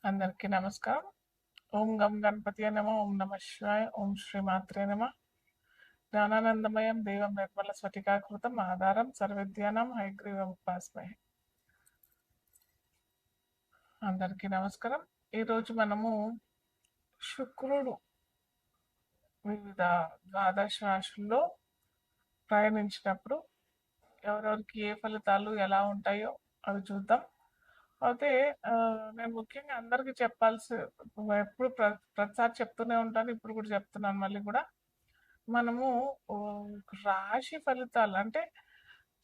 అందరికీ నమస్కారం. ఓం గం గణపతియే నమః. ఓం నమః శివాయ. ఓం శ్రీమాత్రే నమః. జ్ఞానానందమయం దేవం నిర్మల స్ఫటికాకృతం ఆధారం సర్వవిద్యానాం హయగ్రీవం ఉపాస్మహే. అందరికీ నమస్కారం. ఈరోజు మనము శుక్రుడు వివిధ ద్వాదశ రాశుల్లో ప్రయాణించినప్పుడు ఎవరెవరికి ఏ ఫలితాలు ఎలా ఉంటాయో అవి చూద్దాం. అయితే నేను ముఖ్యంగా అందరికీ చెప్పాల్సి ఎప్పుడు ప్రతిసారి చెప్తూనే ఉంటాను. ఇప్పుడు కూడా చెప్తున్నాను మళ్ళీ కూడా. మనము రాశి ఫలితాలు అంటే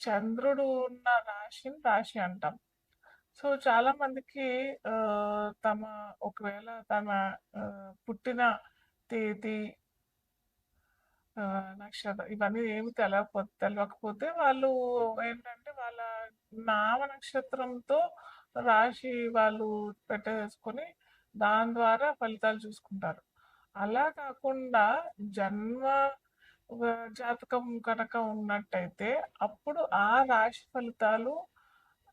చంద్రుడు ఉన్న రాశిని రాశి అంటాం. సో చాలా మందికి తమ ఒకవేళ తమ పుట్టిన తేదీ, నక్షత్రం ఇవన్నీ ఏమి తెలియకపోతే వాళ్ళు ఏంటంటే వాళ్ళ నామ నక్షత్రంతో రాశి వాళ్ళు పెట్టేసుకొని దాని ద్వారా ఫలితాలు చూసుకుంటారు. అలా కాకుండా జన్మ జాతకం కనుక ఉన్నట్టయితే అప్పుడు ఆ రాశి ఫలితాలు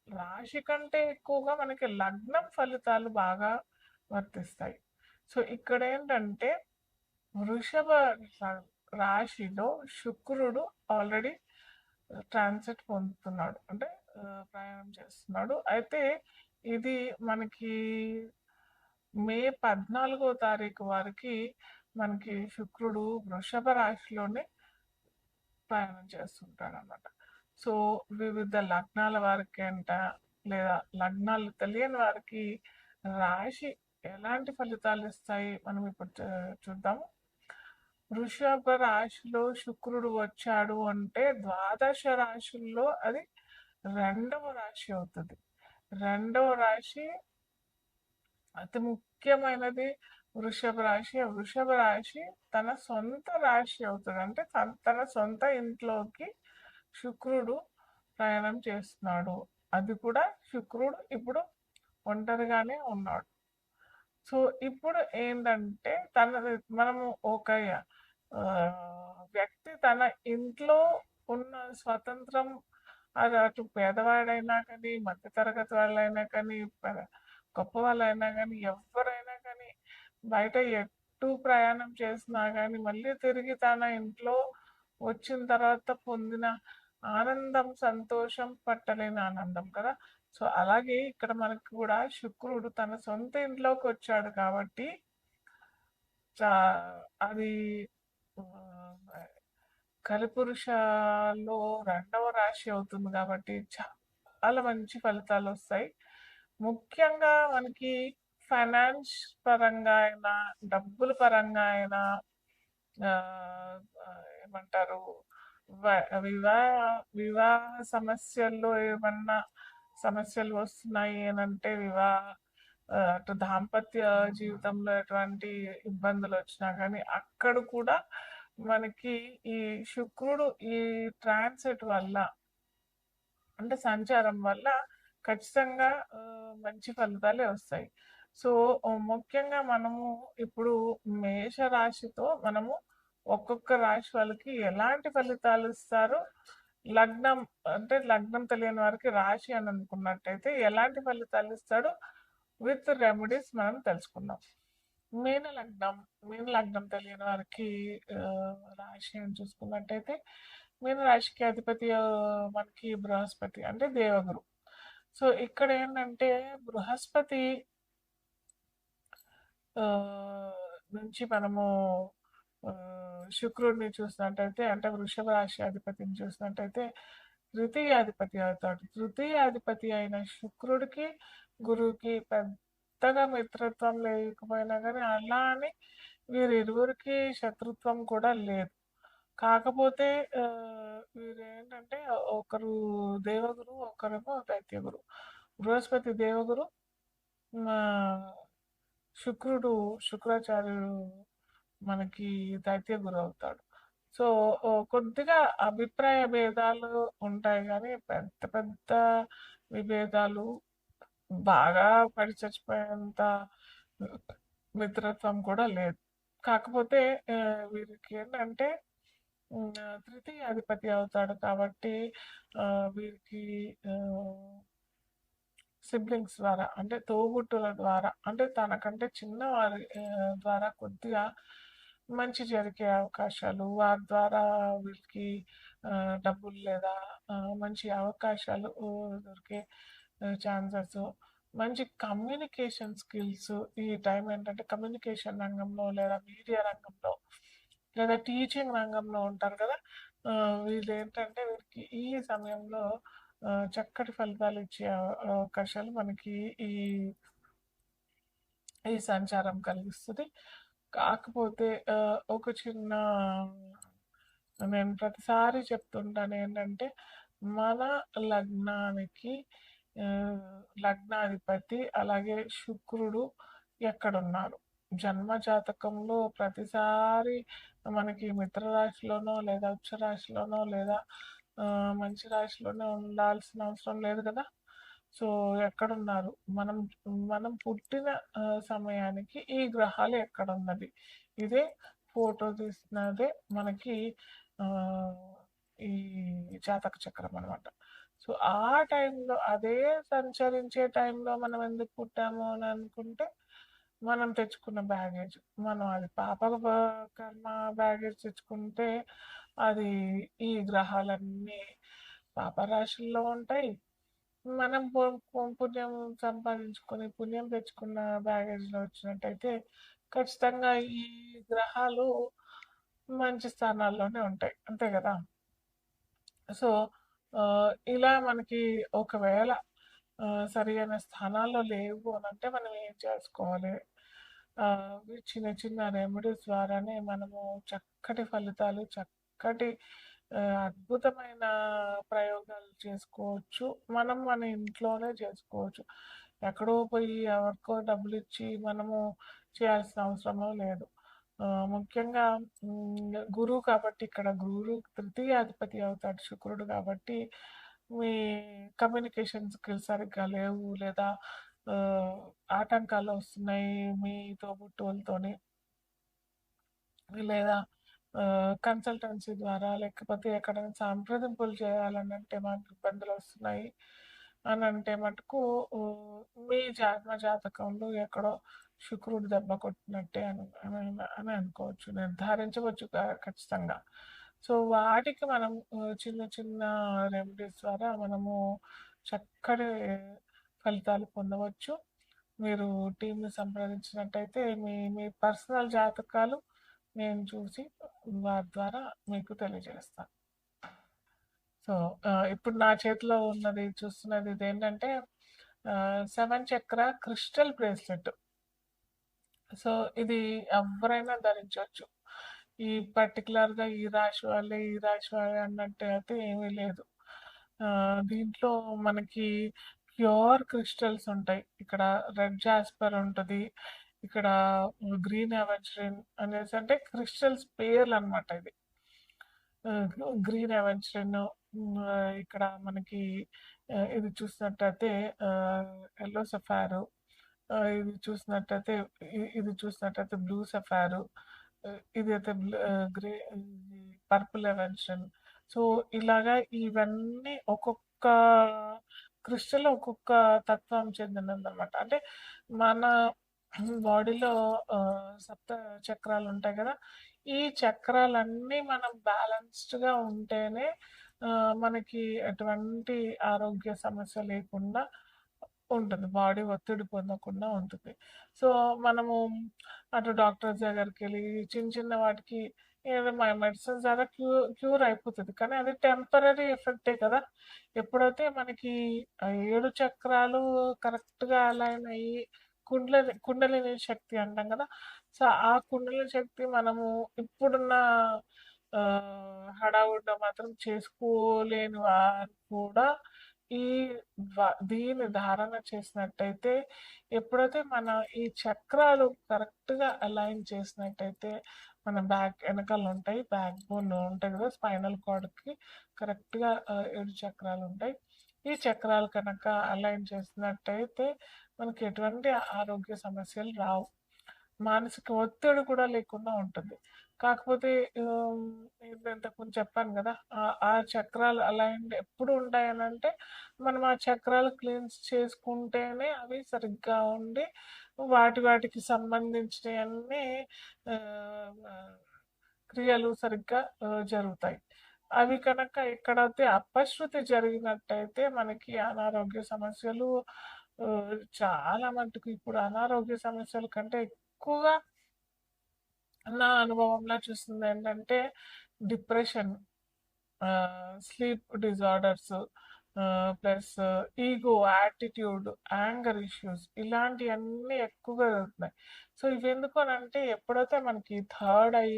రాశి కంటే ఎక్కువగా మనకి లగ్నం ఫలితాలు బాగా వర్తిస్తాయి. సో ఇక్కడ ఏంటంటే వృషభ రాశిలో శుక్రుడు ఆల్రెడీ ట్రాన్సిట్ పొందుతున్నాడు, అంటే ప్రయాణం చేస్తున్నాడు. అయితే ఇది మనకి మే 14వ తారీఖు వరకు మనకి శుక్రుడు వృషభ రాశిలోనే ప్రయాణం చేస్తుంటాడు అన్నమాట. సో వివిధ లగ్నాల వారికి అంట, లేదా లగ్నాలు తెలియని వారికి రాశి ఎలాంటి ఫలితాలు ఇస్తాయి మనం ఇప్పుడు చూద్దాము. వృషభ రాశిలో శుక్రుడు వచ్చాడు అంటే ద్వాదశ రాశుల్లో అది రెండవ రాశి అవుతుంది. రెండవ రాశి అతి ముఖ్యమైనది వృషభ రాశి. వృషభ రాశి తన సొంత రాశి అవుతుంది. అంటే తన సొంత ఇంట్లోకి శుక్రుడు ప్రయాణం చేస్తున్నాడు. అది కూడా శుక్రుడు ఇప్పుడు ఒంటరిగానే ఉన్నాడు. సో ఇప్పుడు ఏంటంటే మనము ఒక వ్యక్తి తన ఇంట్లో ఉన్న స్వతంత్రం, అది అటు పేదవాడైనా కానీ, మధ్యతరగతి వాళ్ళైనా కానీ, గొప్ప వాళ్ళైనా కానీ, ఎవరైనా కానీ బయట ఎటు ప్రయాణం చేసినా కానీ మళ్ళీ తిరిగి తన ఇంట్లో వచ్చిన తర్వాత పొందిన ఆనందం, సంతోషం పట్టలేని ఆనందం కదా. సో అలాగే ఇక్కడ మనకు కూడా శుక్రుడు తన సొంత ఇంట్లోకి వచ్చాడు కాబట్టి అది కలిపురుషలో రెండవ రాశి అవుతుంది కాబట్టి చాలా మంచి ఫలితాలు వస్తాయి. ముఖ్యంగా మనకి ఫైనాన్స్ పరంగా అయినా, డబ్బుల పరంగా అయినా, ఏమంటారు, వివాహ వివాహ సమస్యల్లో ఏమన్నా సమస్యలు వస్తున్నాయి అని అంటే, అటు దాంపత్య జీవితంలో ఎటువంటి ఇబ్బందులు వచ్చినా కానీ అక్కడ కూడా మనకి ఈ శుక్రుడు ఈ ట్రాన్సిట్ వల్ల, అంటే సంచారం వల్ల ఖచ్చితంగా మంచి ఫలితాలే వస్తాయి. సో ముఖ్యంగా మనము ఇప్పుడు మేషరాశితో మనము ఒక్కొక్క రాశి వాళ్ళకి ఎలాంటి ఫలితాలు ఇస్తారు, లగ్నం అంటే లగ్నం తెలియని వారికి రాశి అని అనుకున్నట్టయితే ఎలాంటి ఫలితాలు ఇస్తాడు విత్ రెమెడీస్ మనం తెలుసుకుందాం. మీన లగ్నం తెలియని వారికి రాశి అని చూసుకున్నట్టయితే మీన రాశికి అధిపతి మనకి బృహస్పతి, అంటే దేవగురు. సో ఇక్కడ ఏంటంటే బృహస్పతి నుంచి మనము శుక్రుడిని చూసినట్టయితే, అంటే వృషభ రాశి అధిపతిని చూసినట్టయితే తృతీయాధిపతి అవుతాడు. తృతీయాధిపతి అయిన శుక్రుడికి గురువుకి పెద్దగా మిత్రత్వం లేకపోయినా కానీ అలా అని వీరిరువురికి శత్రుత్వం కూడా లేదు. కాకపోతే వీరు ఏంటంటే ఒకరు దేవగురు, ఒకరేమో దైత్యగురు. బృహస్పతి దేవగురు, శుక్రాచార్యుడు మనకి దైత్యగురు అవుతాడు. సో కొద్దిగా అభిప్రాయ భేదాలు ఉంటాయి కానీ పెద్ద పెద్ద విభేదాలు, బాగా పడి చచ్చిపోయేంత మిత్రత్వం కూడా లేదు. కాకపోతే వీరికి ఏంటంటే తృతీయ అధిపతి అవుతాడు కాబట్టి వీరికి సిబ్లింగ్స్ ద్వారా అంటే తోబుట్టుల ద్వారా అంటే తనకంటే చిన్నవారి ద్వారా కొద్దిగా మంచి జరిగే అవకాశాలు వారి ద్వారా వీళ్ళకి డబ్బులు లేదా మంచి అవకాశాలు దొరికే ఛాన్సెస్ మంచి కమ్యూనికేషన్ స్కిల్స్ ఈ టైం ఏంటంటే కమ్యూనికేషన్ రంగంలో లేదా మీడియా రంగంలో లేదా టీచింగ్ రంగంలో ఉంటారు కదా వీళ్ళు ఏంటంటే వీరికి ఈ సమయంలో చక్కటి ఫలితాలు ఇచ్చే అవకాశాలు మనకి ఈ ఈ సంచారం కలిగిస్తుంది. కాకపోతే ఒక చిన్న నేను ప్రతిసారి చెప్తుంటాను ఏంటంటే మన లగ్నానికి లగ్నాధిపతి అలాగే శుక్రుడు ఎక్కడున్నారు జన్మ జాతకంలో ప్రతిసారి మనకి మిత్ర రాశిలోనో లేదా ఉచ్చ రాశిలోనో లేదా మంచి రాశిలోనే ఉండాల్సిన అవసరం లేదు కదా. సో ఎక్కడున్నారు మనం మనం పుట్టిన సమయానికి ఈ గ్రహాలు ఎక్కడున్నది ఇదే ఫోటో తీసినదే మనకి ఈ జాతక చక్రం అనమాట. సో ఆ టైంలో అదే సంచరించే టైంలో మనం ఎందుకు పుట్టాము అని అనుకుంటే మనం తెచ్చుకున్న బ్యాగేజ్ మనం అది పాప కర్మ బ్యాగేజ్ తెచ్చుకుంటే అది ఈ గ్రహాలన్నీ పాపరాశుల్లో ఉంటాయి. మనం పుణ్యం సంపాదించుకొని పుణ్యం తెచ్చుకున్న బ్యాగేజ్లో వచ్చినట్టయితే ఖచ్చితంగా ఈ గ్రహాలు మంచి స్థానాల్లోనే ఉంటాయి అంతే కదా. సో ఇలా మనకి ఒకవేళ సరైన స్థానాల్లో లేవు అని అంటే మనం ఏం చేసుకోవాలి చిన్న చిన్న రెమెడీస్ ద్వారానే మనము చక్కటి ఫలితాలు చక్కటి అద్భుతమైన ప్రయోగాలు చేసుకోవచ్చు. మనం మన ఇంట్లోనే చేసుకోవచ్చు. ఎక్కడో పోయి ఎవరికో డబ్బులు ఇచ్చి మనము చేయాల్సిన అవసరమో లేదు. ముఖ్యంగా గురువు కాబట్టి ఇక్కడ గురువు తృతీయాధిపతి అవుతాడు శుక్రుడు కాబట్టి మీ కమ్యూనికేషన్ స్కిల్స్ సరిగ్గా లేవు లేదా ఆటంకాలు వస్తున్నాయి మీ తోబుట్టువులతోని లేదా కన్సల్టెన్సీ ద్వారా లేకపోతే ఎక్కడైనా సంప్రదింపులు చేయాలని అంటే మాకు ఇబ్బందులు వస్తున్నాయి అని అంటే మటుకు మీ జాతకంలో ఎక్కడో శుక్రుడు దెబ్బ కొట్టినట్టే అని అనుకోవచ్చు నిర్ధారించవచ్చు ఖచ్చితంగా. సో వాటికి మనం చిన్న చిన్న రెమెడీస్ ద్వారా మనము చక్కటి ఫలితాలు పొందవచ్చు. మీరు టీంని సంప్రదించినట్టయితే మీ మీ పర్సనల్ జాతకాలు నేను చూసి వారి ద్వారా మీకు తెలియజేస్తాను. సో ఇప్పుడు నా చేతిలో ఉన్నది చూస్తున్నది ఇది ఏంటంటే 7 చక్ర క్రిస్టల్ బ్రేస్లెట్. సో ఇది ఎవరైనా ధరించవచ్చు. ఈ పర్టికులర్గా ఈ రాశి వాళ్ళే ఈ రాశి వాళ్ళే అన్నట్టు అయితే ఏమీ లేదు. దీంట్లో మనకి ప్యూర్ క్రిస్టల్స్ ఉంటాయి. ఇక్కడ రెడ్ జాస్పర్ ఉంటుంది, ఇక్కడ గ్రీన్ అవెంజరిన్ అనేసి అంటే క్రిస్టల్స్ పేర్లు అనమాట. ఇది గ్రీన్ అవెంజరిన్ ఇక్కడ మనకి ఇది చూసినట్టయితే ఎల్లో సఫారు, ఇది చూసినట్టయితే బ్లూ సఫారు, ఇది అయితే గ్రే పర్పుల్ అవెన్షన్. సో ఇలాగా ఇవన్నీ ఒక్కొక్క క్రిస్టల్ ఒక్కొక్క తత్వం చెందినది అనమాట. అంటే మన బాడీలో సప్త చక్రాలు ఉంటాయి కదా, ఈ చక్రాలన్నీ మనం బ్యాలెన్స్డ్గా ఉంటేనే మనకి ఎటువంటి ఆరోగ్య సమస్య లేకుండా ఉంటుంది, బాడీ ఒత్తిడి పొందకుండా ఉంటుంది. సో మనము అటు డాక్టర్స్ దగ్గరికి వెళ్ళి చిన్న చిన్న వాటికి ఏదో మెడిసిన్స్ ద్వారా క్యూర్ అయిపోతుంది, కానీ అది టెంపరీ ఎఫెక్టే కదా. ఎప్పుడైతే మనకి 7 చక్రాలు కరెక్ట్గా అలైన్ అయ్యి కుండలిని శక్తి అంటాం కదా. సో ఆ కుండలిని శక్తి మనము ఇప్పుడున్న హడావుడిలో మాత్రం చేసుకోలేని వారు కూడా ఈ దీన్ని ధారణ చేసినట్టయితే ఎప్పుడైతే మన ఈ చక్రాలు కరెక్ట్గా అలైన్ చేసినట్టయితే మన బ్యాక్ వెనకాల ఉంటాయి, బ్యాక్ బోన్ ఉంటాయి కదా, స్పైనల్ కార్డ్కి కరెక్ట్గా 7 చక్రాలు ఉంటాయి. ఈ చక్రాలు కనుక అలైన్ చేసినట్టయితే మనకి ఎటువంటి ఆరోగ్య సమస్యలు రావు. మానసిక ఒత్తిడి కూడా లేకుండా ఉంటుంది. కాకపోతే ఆహ్, నేను ఇంతకుముందు చెప్పాను గదా! ఆ చక్రాలు అలైన్డ్ ఎప్పుడు ఉంటాయనంటే, మనం ఆ చక్రాలు క్లీన్స్ చేసుకుంటేనే అవి సరిగ్గా ఉండి, వాటికి సంబంధించినయన్నీ ఆహ్, ఆహ్, క్రియలు సరిగ్గా జరుగుతాయి. అవి కనుక ఎక్కడైతే అపశృతి జరిగినట్టయితే మనకి అనారోగ్య సమస్యలు చాలా మటుకు ఇప్పుడు అనారోగ్య సమస్యల కంటే ఎక్కువగా నా అనుభవంలో చూసిందేంటంటే depression, sleep disorders, plus ego, attitude, anger issues ఇలాంటియన్నీ ఎక్కువగా జరుగుతున్నాయి. సో, ఇవెందుకు అనంటే ఎప్పుడైతే మనకి third eye,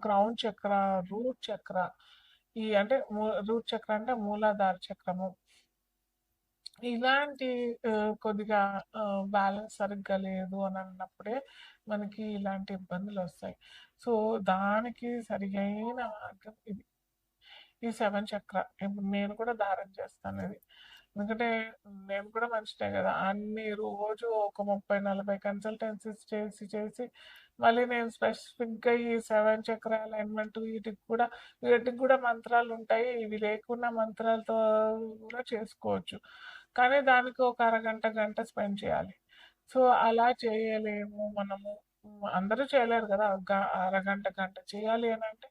crown chakra, root chakra ఈ అంటే రూట్ చక్ర అంటే మూలాధార చక్రము. ఇలాంటి కొద్దిగా బ్యాలెన్స్ సరిగ్గా లేదు అని అన్నప్పుడే మనకి ఇలాంటి ఇబ్బందులొస్తాయి. సో, దానికి సరియైన మార్గం ఇది. ఈ 7 చక్ర. ఇప్పుడు నేను కూడా ధారణ చేస్తానిది. ఎందుకంటే నేను కూడా మనిషినే గదా! అన్ని రోజు ఒక 30, 40 కన్సల్టెన్సీస్ చేసి మళ్ళీ నేను స్పెసిఫిక్‌గా ఈ 7 చక్ర అలైన్‌మెంట్ వీటికి కూడా మంత్రాలుంటాయి. ఇవి లేకుండా మంత్రాలతో కూడా చేసుకోవచ్చు. కానీ దానికి ఒక అరగంట, గంట స్పెండ్ చేయాలి. సో, అలా చేయలేము మనము. అందరూ చేయలేరు గదా! అరగంట, గంట చేయాలి అనంటే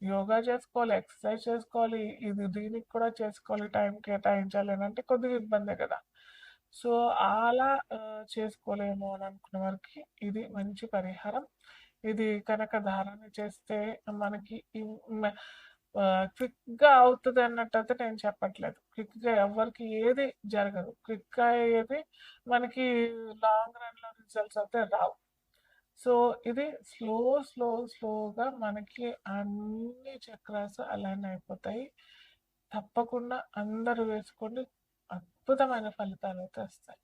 యోగా చేసుకోవాలి, ఎక్సర్సైజ్ చేసుకోవాలి, దీనికి కూడా చేసుకోవాలి, టైం కేటాయించాలి అనంటే కొద్దిగా ఇబ్బందే కదా! సో, అలా చేసుకోలేము అని అనుకున్న వారికి ఇది మంచి పరిహారం. ఇది కనుక ధారణ చేస్తే మనకి క్విక్‌గా అవుతది అన్నట్టయితే నేను చెప్పట్లేదు. క్విక్‌గా ఎవ్వరికి ఏది జరగదు. క్విక్‌గా అయ్యేది మనకి లాంగ్ రన్‌లో రిజల్ట్స్ అయితే రావు. సో, ఇది స్లోగా మనకి అన్ని చక్రాస్ అలైన్ అయిపోతాయి. తప్పకుండా అందరూ వేసుకోండి. అద్భుతమైన ఫలితాలైతే వస్తాయి.